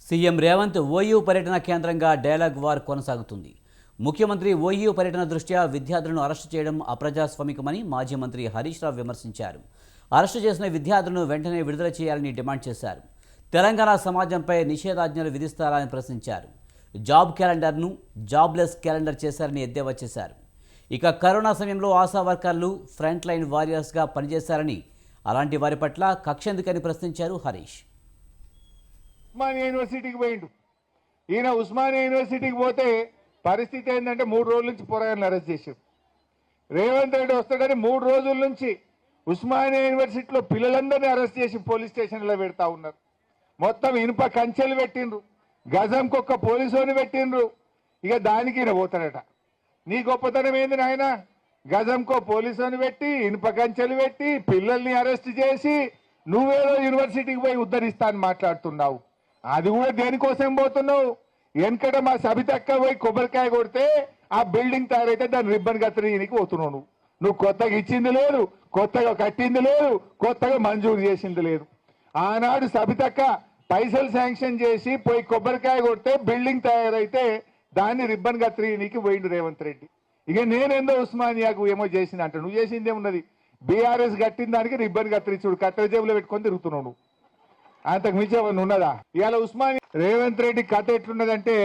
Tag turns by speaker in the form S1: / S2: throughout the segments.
S1: CM Revanth OU పర్యటన కేంద్రంగా dialogue war కొనసాగుతుంది. ముఖ్యమంత్రి ఓయూ పర్యటన దృష్ట్యా విద్యార్థులను అరెస్టు చేయడం అప్రజాస్వామికమని మాజీ మంత్రి హరీష్ రావు విమర్శించారు. అరెస్టు చేసిన విద్యార్థులను వెంటనే విడుదల చేయాలని డిమాండ్ చేశారు. తెలంగాణ సమాజంపై నిషేధాజ్ఞలు విధిస్తారని ప్రశ్నించారు. జాబ్ క్యాలెండర్ను జాబ్లెస్ క్యాలెండర్ చేశారని ఎద్దేవా చేశారు. ఇక కరోనా సమయంలో ఆశా వర్కర్లు ఫ్రంట్ లైన్ వారియర్స్గా పనిచేశారని, అలాంటి వారి పట్ల కక్ష ఎందుకని ప్రశ్నించారు హరీష్.
S2: ఉస్మానియా యూనివర్సిటీకి పోయిండు. ఈయన ఉస్మానియా యూనివర్సిటీకి పోతే పరిస్థితి ఏంటంటే 3 రోజుల నుంచి పోరాటాలను అరెస్ట్ చేశారు. రేవంత్ రెడ్డి వస్తాడని 3 రోజుల నుంచి ఉస్మానియా యూనివర్సిటీలో పిల్లలందరినీ అరెస్ట్ చేసి పోలీస్ స్టేషన్లో పెడతా ఉన్నారు. మొత్తం ఇనుప కంచెలు పెట్టిండ్రు, గజంకొక్క పోలీసుని పెట్టిండ్రు. ఇక దానికి ఈయన పోతాడట. నీ గొప్పతనం ఏంది నాయన? గజంకో పోలీసుని పెట్టి ఇనుప కంచెలు పెట్టి పిల్లల్ని అరెస్ట్ చేసి నువ్వేదో యూనివర్సిటీకి పోయి ఉద్ధరిస్తా అని మాట్లాడుతున్నావు. అది కూడా దేనికోసం పోతున్నావు? వెనకట మా సబితక్క పోయి కొబ్బరికాయ కొడితే ఆ బిల్డింగ్ తయారైతే దాన్ని రిబ్బన్ కత్తిరీనికి పోతున్నావు. నువ్వు కొత్తగా ఇచ్చింది లేదు, కొత్తగా కట్టింది లేదు, కొత్తగా మంజూరు చేసింది లేదు. ఆనాడు సబితక్క పైసలు శాంక్షన్ చేసి పోయి కొబ్బరికాయ కొడితే బిల్డింగ్ తయారైతే దాన్ని రిబ్బన్ కత్తిరీనికి పోయిండు రేవంత్ రెడ్డి. ఇక నేనేందో ఉస్మానియాకు ఏమో చేసింది అంట. నువ్వు చేసింది ఏమున్నది? బీఆర్ఎస్ కట్టిన దానికి రిబ్బన్ కత్తిరించుడు కట్టెల జేబులో పెట్టుకొని తిరుగుతున్నావు. నువ్వు అంతకు మించి ఏమన్నా ఉన్నదా? ఇవాళ ఉస్మానియా రేవంత్ రెడ్డి కథ ఎట్లున్నదంటే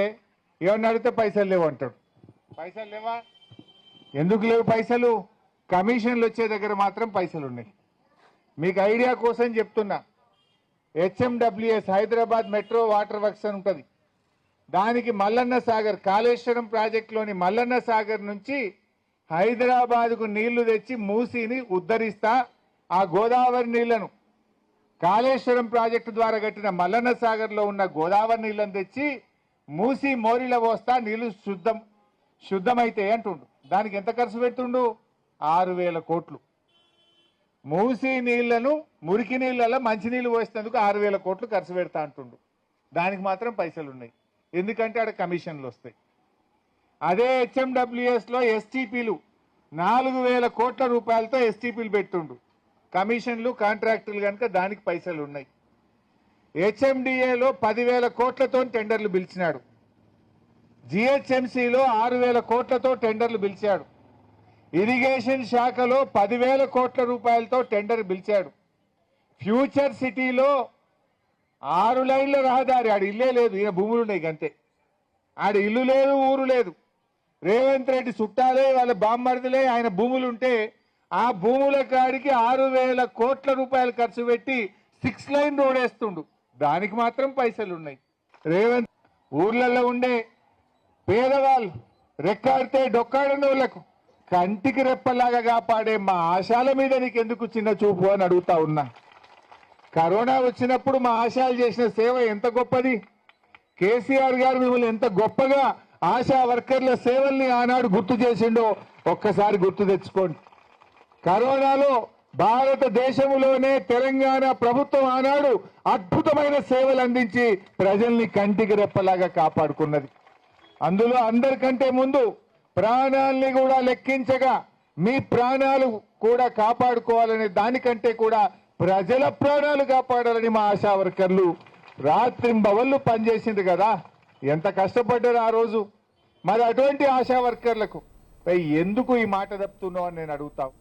S2: ఏమన్నా అడిగితే పైసలు లేవు అంటాడు. పైసలు లేవా? ఎందుకు లేవు పైసలు? కమిషన్లు వచ్చే దగ్గర మాత్రం పైసలు ఉన్నాయి. మీకు ఐడియా కోసం చెప్తున్నా. HMWS Hyderabad metro water works అని ఉంటుంది. దానికి మల్లన్న సాగర్ కాళేశ్వరం ప్రాజెక్టులోని మల్లన్న సాగర్ నుంచి హైదరాబాద్కు నీళ్లు తెచ్చి మూసీని ఉద్ధరిస్తా. ఆ గోదావరి నీళ్లను కాళేశ్వరం ప్రాజెక్టు ద్వారా కట్టిన మల్లన్న సాగర్లో ఉన్న గోదావరి నీళ్లను తెచ్చి మూసీ మోరిలో పోస్తా, నీళ్లు శుద్ధమైతే అంటుండు. దానికి ఎంత ఖర్చు పెడుతుండు? 6,000 కోట్లు. మూసీ నీళ్లను మురికి నీళ్ళలో మంచినీళ్ళు పోసేందుకు 6,000 కోట్లు ఖర్చు పెడతా అంటుండు. దానికి మాత్రం పైసలు ఉన్నాయి. ఎందుకంటే ఆడ కమిషన్లు వస్తాయి. అదే HMWSలో STPలు 4,000 కోట్ల రూపాయలతో STPలు పెట్టుండు. కమిషన్లు కాంట్రాక్టులు కనుక దానికి పైసలు ఉన్నాయి. HMDAలో 10,000 కోట్లతో టెండర్లు పిలిచినాడు. GHMCలో 6,000 కోట్లతో టెండర్లు పిలిచాడు. ఇరిగేషన్ శాఖలో 10,000 కోట్ల రూపాయలతో టెండర్ పిలిచాడు. ఫ్యూచర్ సిటీలో 6 లైన్ల రహదారి, ఆడ ఇల్లే లేదు, ఈయన భూములు ఉన్నాయి అంతే. ఆడ ఇల్లు లేదు, ఊరు లేదు. రేవంత్ రెడ్డి చుట్టాలే, వాళ్ళ బామ్మర్దులే, ఆయన భూములు ఉంటే ఆ భూముల కాడికి 6,000 కోట్ల రూపాయలు ఖర్చు పెట్టి 6 లైన్ రోడ్ వేస్తుండు. దానికి మాత్రం పైసలు ఉన్నాయి. రేవంత్ ఊర్లలో ఉండే పేదవాళ్ళు రెక్కాడితే డొక్కాడని వాళ్ళకు కంటికి రెప్పలాగా కాపాడే మా ఆశాల మీద నీకెందుకు చిన్న చూపు అని అడుగుతా ఉన్నా. కరోనా వచ్చినప్పుడు మా ఆశాలు చేసిన సేవ ఎంత గొప్పది. కేసీఆర్ గారు మిమ్మల్ని ఎంత గొప్పగా ఆశా వర్కర్ల సేవల్ని ఆనాడు గుర్తు చేసిండో ఒక్కసారి గుర్తు తెచ్చుకోండి. కరోనాలో భారతదేశంలోనే తెలంగాణ ప్రభుత్వం ఆనాడు అద్భుతమైన సేవలు అందించి ప్రజల్ని కంటికి రెప్పలాగా కాపాడుకున్నది. అందులో అందరికంటే ముందు ప్రాణాలని కూడా లెక్కించగా మీ ప్రాణాలు కూడా కాపాడుకోవాలనే దానికంటే కూడా ప్రజల ప్రాణాలు కాపాడాలని మా ఆశా వర్కర్లు రాత్రింబవళ్ళు పనిచేసింది కదా. ఎంత కష్టపడ్డారు ఆ రోజు. మరి అటువంటి ఆశా వర్కర్లకు ఎందుకు ఈ మాట తప్పుతున్నావు అని నేను అడుగుతాను.